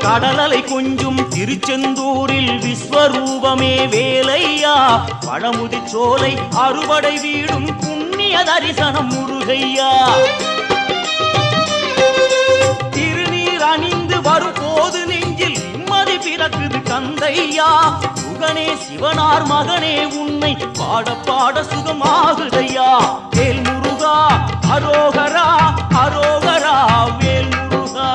கடலலை கொஞ்சும் திருச்செந்தூரில் விஸ்வரூபமே வேலையா பழமுதி சோலை அறுபடை வீடும் புண்ணிய தரிசனம் முருகையா திருநீர் அணிந்து வரும் போது நெஞ்சில் நிம்மதி பிறக்குது கந்தையா சுகனே சிவனார் மகனே உன்னை பாட பாட சுகமாகுதையா வேல் முருகா அரோகரா அரோகரா வேல் முருகா